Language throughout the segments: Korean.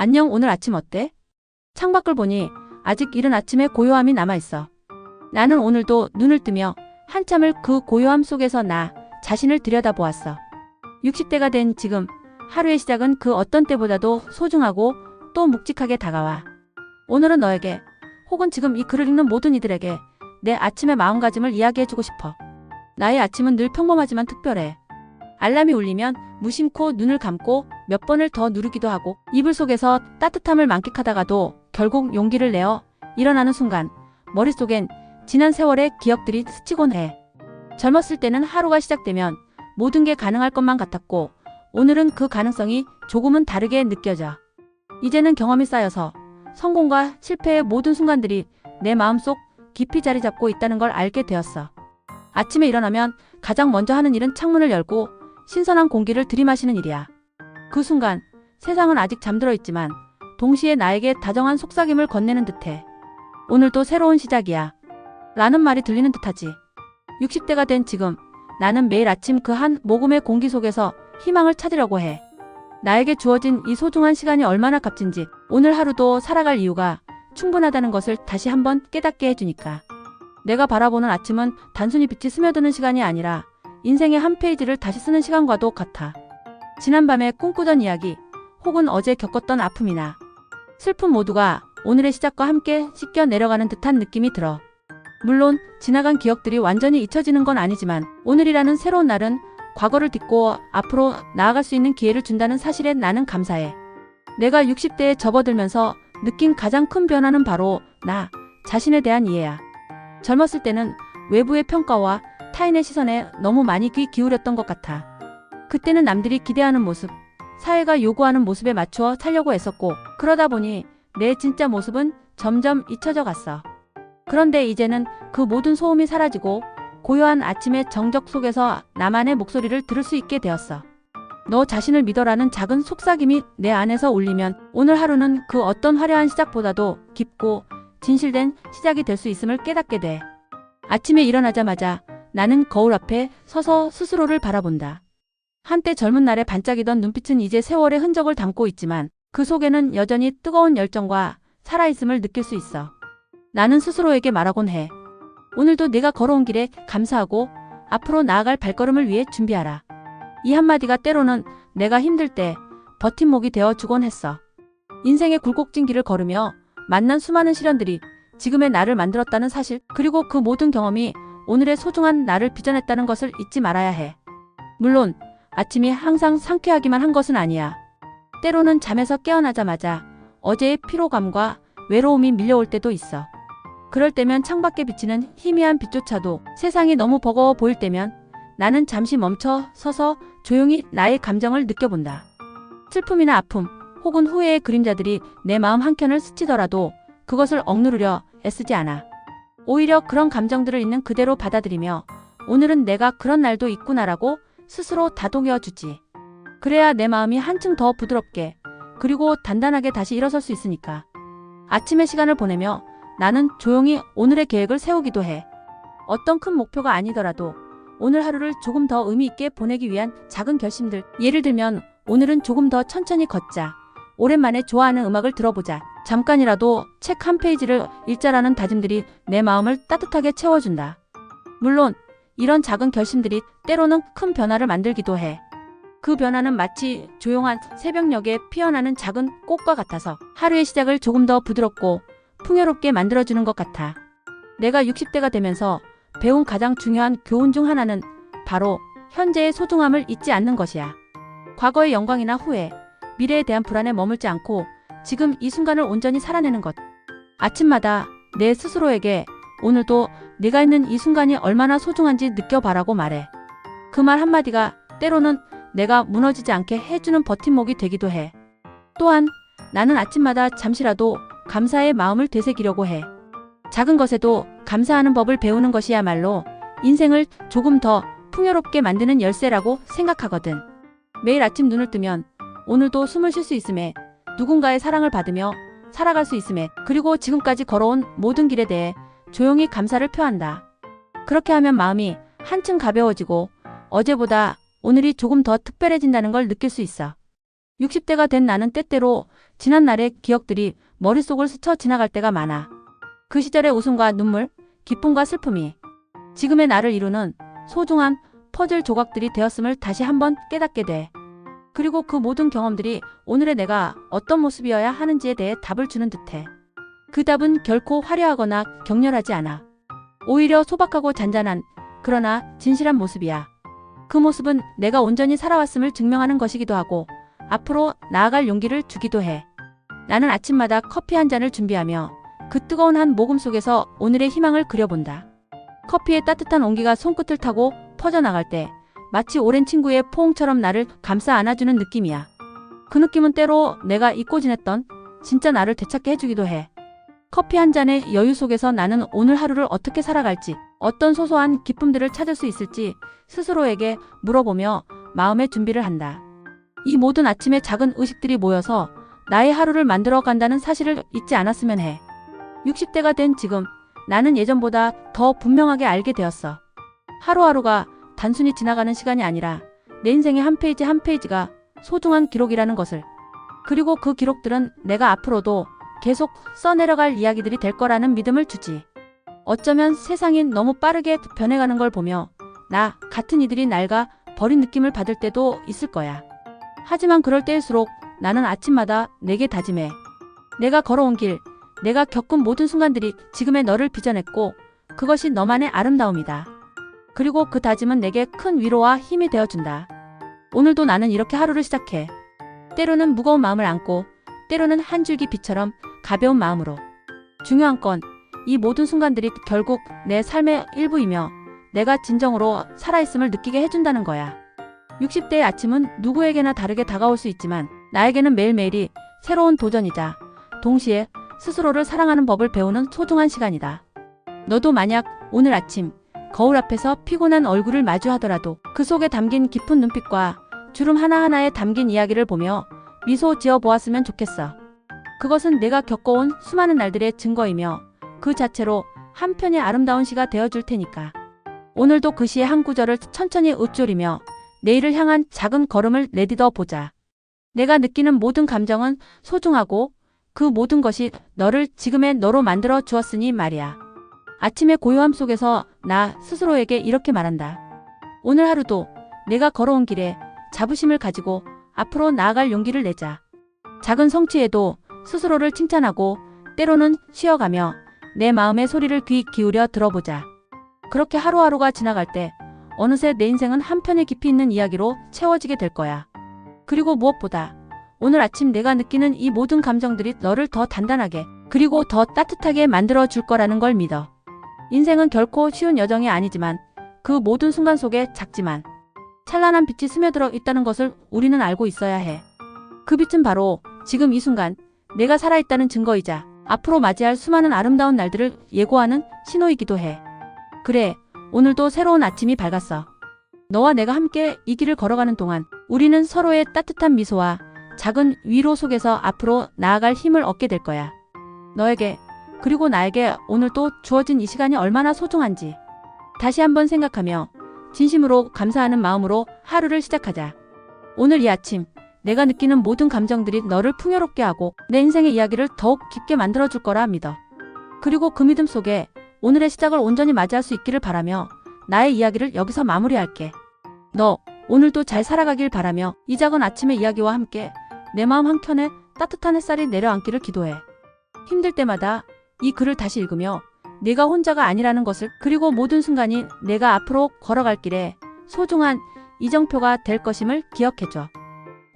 안녕, 오늘 아침 어때? 창밖을 보니 아직 이른 아침의 고요함이 남아있어. 나는 오늘도 눈을 뜨며 한참을 그 고요함 속에서 나 자신을 들여다보았어. 60대가 된 지금 하루의 시작은 그 어떤 때보다도 소중하고 또 묵직하게 다가와. 오늘은 너에게 혹은 지금 이 글을 읽는 모든 이들에게 내 아침의 마음가짐을 이야기해주고 싶어. 나의 아침은 늘 평범하지만 특별해. 알람이 울리면 무심코 눈을 감고 몇 번을 더 누르기도 하고 이불 속에서 따뜻함을 만끽하다가도 결국 용기를 내어 일어나는 순간 머릿속엔 지난 세월의 기억들이 스치곤 해. 젊었을 때는 하루가 시작되면 모든 게 가능할 것만 같았고 오늘은 그 가능성이 조금은 다르게 느껴져. 이제는 경험이 쌓여서 성공과 실패의 모든 순간들이 내 마음속 깊이 자리 잡고 있다는 걸 알게 되었어. 아침에 일어나면 가장 먼저 하는 일은 창문을 열고 신선한 공기를 들이마시는 일이야. 그 순간 세상은 아직 잠들어 있지만 동시에 나에게 다정한 속삭임을 건네는 듯해. 오늘도 새로운 시작이야. 라는 말이 들리는 듯하지. 60대가 된 지금 나는 매일 아침 그 한 모금의 공기 속에서 희망을 찾으려고 해. 나에게 주어진 이 소중한 시간이 얼마나 값진지 오늘 하루도 살아갈 이유가 충분하다는 것을 다시 한번 깨닫게 해주니까. 내가 바라보는 아침은 단순히 빛이 스며드는 시간이 아니라 인생의 한 페이지를 다시 쓰는 시간과도 같아. 지난밤에 꿈꾸던 이야기 혹은 어제 겪었던 아픔이나 슬픔 모두가 오늘의 시작과 함께 씻겨 내려가는 듯한 느낌이 들어. 물론 지나간 기억들이 완전히 잊혀지는 건 아니지만 오늘이라는 새로운 날은 과거를 딛고 앞으로 나아갈 수 있는 기회를 준다는 사실에 나는 감사해. 내가 60대에 접어들면서 느낀 가장 큰 변화는 바로 나 자신에 대한 이해야. 젊었을 때는 외부의 평가와 타인의 시선에 너무 많이 귀 기울였던 것 같아. 그때는 남들이 기대하는 모습, 사회가 요구하는 모습에 맞추어 살려고 애썼고 그러다 보니 내 진짜 모습은 점점 잊혀져 갔어. 그런데 이제는 그 모든 소음이 사라지고 고요한 아침의 정적 속에서 나만의 목소리를 들을 수 있게 되었어. 너 자신을 믿어라는 작은 속삭임이 내 안에서 울리면 오늘 하루는 그 어떤 화려한 시작보다도 깊고 진실된 시작이 될 수 있음을 깨닫게 돼. 아침에 일어나자마자 나는 거울 앞에 서서 스스로를 바라본다. 한때 젊은 날에 반짝이던 눈빛은 이제 세월의 흔적을 담고 있지만 그 속에는 여전히 뜨거운 열정과 살아있음을 느낄 수 있어. 나는 스스로에게 말하곤 해. 오늘도 내가 걸어온 길에 감사하고 앞으로 나아갈 발걸음을 위해 준비하라. 이 한마디가 때로는 내가 힘들 때 버팀목이 되어주곤 했어. 인생의 굴곡진 길을 걸으며 만난 수많은 시련들이 지금의 나를 만들었다는 사실, 그리고 그 모든 경험이 오늘의 소중한 나를 빚어냈다는 것을 잊지 말아야 해. 물론 아침이 항상 상쾌하기만 한 것은 아니야. 때로는 잠에서 깨어나자마자 어제의 피로감과 외로움이 밀려올 때도 있어. 그럴 때면 창밖에 비치는 희미한 빛조차도 세상이 너무 버거워 보일 때면 나는 잠시 멈춰 서서 조용히 나의 감정을 느껴본다. 슬픔이나 아픔 혹은 후회의 그림자들이 내 마음 한켠을 스치더라도 그것을 억누르려 애쓰지 않아. 오히려 그런 감정들을 있는 그대로 받아들이며 오늘은 내가 그런 날도 있구나라고 스스로 다독여 주지. 그래야 내 마음이 한층 더 부드럽게 그리고 단단하게 다시 일어설 수 있으니까. 아침의 시간을 보내며 나는 조용히 오늘의 계획을 세우기도 해. 어떤 큰 목표가 아니더라도 오늘 하루를 조금 더 의미 있게 보내기 위한 작은 결심들. 예를 들면 오늘은 조금 더 천천히 걷자. 오랜만에 좋아하는 음악을 들어보자. 잠깐이라도 책 한 페이지를 읽자라는 다짐들이 내 마음을 따뜻하게 채워준다. 물론 이런 작은 결심들이 때로는 큰 변화를 만들기도 해. 그 변화는 마치 조용한 새벽녘에 피어나는 작은 꽃과 같아서 하루의 시작을 조금 더 부드럽고 풍요롭게 만들어주는 것 같아. 내가 60대가 되면서 배운 가장 중요한 교훈 중 하나는 바로 현재의 소중함을 잊지 않는 것이야. 과거의 영광이나 후회, 미래에 대한 불안에 머물지 않고 지금 이 순간을 온전히 살아내는 것. 아침마다 내 스스로에게 오늘도 내가 있는 이 순간이 얼마나 소중한지 느껴봐라고 말해. 그 말 한마디가 때로는 내가 무너지지 않게 해주는 버팀목이 되기도 해. 또한 나는 아침마다 잠시라도 감사의 마음을 되새기려고 해. 작은 것에도 감사하는 법을 배우는 것이야말로 인생을 조금 더 풍요롭게 만드는 열쇠라고 생각하거든. 매일 아침 눈을 뜨면 오늘도 숨을 쉴 수 있음에, 누군가의 사랑을 받으며 살아갈 수 있음에, 그리고 지금까지 걸어온 모든 길에 대해 조용히 감사를 표한다. 그렇게 하면 마음이 한층 가벼워지고 어제보다 오늘이 조금 더 특별해진다는 걸 느낄 수 있어. 60대가 된 나는 때때로 지난 날의 기억들이 머릿속을 스쳐 지나갈 때가 많아. 그 시절의 웃음과 눈물, 기쁨과 슬픔이 지금의 나를 이루는 소중한 퍼즐 조각들이 되었음을 다시 한번 깨닫게 돼. 그리고 그 모든 경험들이 오늘의 내가 어떤 모습이어야 하는지에 대해 답을 주는 듯해. 그 답은 결코 화려하거나 격렬하지 않아. 오히려 소박하고 잔잔한, 그러나 진실한 모습이야. 그 모습은 내가 온전히 살아왔음을 증명하는 것이기도 하고 앞으로 나아갈 용기를 주기도 해. 나는 아침마다 커피 한 잔을 준비하며 그 뜨거운 한 모금 속에서 오늘의 희망을 그려본다. 커피의 따뜻한 온기가 손끝을 타고 퍼져나갈 때 마치 오랜 친구의 포옹처럼 나를 감싸 안아주는 느낌이야. 그 느낌은 때로 내가 잊고 지냈던 진짜 나를 되찾게 해주기도 해. 커피 한 잔의 여유 속에서 나는 오늘 하루를 어떻게 살아갈지, 어떤 소소한 기쁨들을 찾을 수 있을지 스스로에게 물어보며 마음의 준비를 한다. 이 모든 아침의 작은 의식들이 모여서 나의 하루를 만들어 간다는 사실을 잊지 않았으면 해. 60대가 된 지금 나는 예전보다 더 분명하게 알게 되었어. 하루하루가 단순히 지나가는 시간이 아니라 내 인생의 한 페이지 한 페이지가 소중한 기록이라는 것을. 그리고 그 기록들은 내가 앞으로도 계속 써내려갈 이야기들이 될 거라는 믿음을 주지. 어쩌면 세상이 너무 빠르게 변해가는 걸 보며 나 같은 이들이 낡아 버린 느낌을 받을 때도 있을 거야. 하지만 그럴 때일수록 나는 아침마다 내게 다짐해. 내가 걸어온 길, 내가 겪은 모든 순간들이 지금의 너를 빚어냈고 그것이 너만의 아름다움이다. 그리고 그 다짐은 내게 큰 위로와 힘이 되어준다. 오늘도 나는 이렇게 하루를 시작해. 때로는 무거운 마음을 안고 때로는 한 줄기 빛처럼 가벼운 마음으로. 중요한 건 이 모든 순간들이 결국 내 삶의 일부이며 내가 진정으로 살아있음을 느끼게 해준다는 거야. 60대의 아침은 누구에게나 다르게 다가올 수 있지만 나에게는 매일매일이 새로운 도전이자 동시에 스스로를 사랑하는 법을 배우는 소중한 시간이다. 너도 만약 오늘 아침 거울 앞에서 피곤한 얼굴을 마주하더라도 그 속에 담긴 깊은 눈빛과 주름 하나하나에 담긴 이야기를 보며 미소 지어 보았으면 좋겠어. 그것은 내가 겪어온 수많은 날들의 증거이며 그 자체로 한편의 아름다운 시가 되어줄 테니까. 오늘도 그 시의 한 구절을 천천히 읊조리며 내일을 향한 작은 걸음을 내딛어 보자. 내가 느끼는 모든 감정은 소중하고 그 모든 것이 너를 지금의 너로 만들어 주었으니 말이야. 아침의 고요함 속에서 나 스스로에게 이렇게 말한다. 오늘 하루도 내가 걸어온 길에 자부심을 가지고 앞으로 나아갈 용기를 내자. 작은 성취에도 스스로를 칭찬하고 때로는 쉬어가며 내 마음의 소리를 귀 기울여 들어보자. 그렇게 하루하루가 지나갈 때 어느새 내 인생은 한편의 깊이 있는 이야기로 채워지게 될 거야. 그리고 무엇보다 오늘 아침 내가 느끼는 이 모든 감정들이 너를 더 단단하게 그리고 더 따뜻하게 만들어 줄 거라는 걸 믿어. 인생은 결코 쉬운 여정이 아니지만 그 모든 순간 속에 작지만 찬란한 빛이 스며들어 있다는 것을 우리는 알고 있어야 해. 그 빛은 바로 지금 이 순간 내가 살아있다는 증거이자 앞으로 맞이할 수많은 아름다운 날들을 예고하는 신호이기도 해. 그래, 오늘도 새로운 아침이 밝았어. 너와 내가 함께 이 길을 걸어가는 동안 우리는 서로의 따뜻한 미소와 작은 위로 속에서 앞으로 나아갈 힘을 얻게 될 거야. 너에게 그리고 나에게 오늘 또 주어진 이 시간이 얼마나 소중한지 다시 한번 생각하며 진심으로 감사하는 마음으로 하루를 시작하자. 오늘 이 아침 내가 느끼는 모든 감정들이 너를 풍요롭게 하고 내 인생의 이야기를 더욱 깊게 만들어줄 거라 믿어. 그리고 그 믿음 속에 오늘의 시작을 온전히 맞이할 수 있기를 바라며 나의 이야기를 여기서 마무리할게. 너 오늘도 잘 살아가길 바라며 이 작은 아침의 이야기와 함께 내 마음 한켠에 따뜻한 햇살이 내려앉기를 기도해. 힘들 때마다 이 글을 다시 읽으며 내가 혼자가 아니라는 것을 그리고 모든 순간이 내가 앞으로 걸어갈 길에 소중한 이정표가 될 것임을 기억해줘.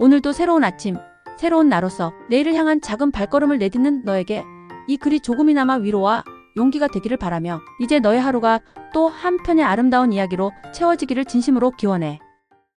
오늘도 새로운 아침, 새로운 나로서 내일을 향한 작은 발걸음을 내딛는 너에게 이 글이 조금이나마 위로와 용기가 되기를 바라며 이제 너의 하루가 또 한편의 아름다운 이야기로 채워지기를 진심으로 기원해.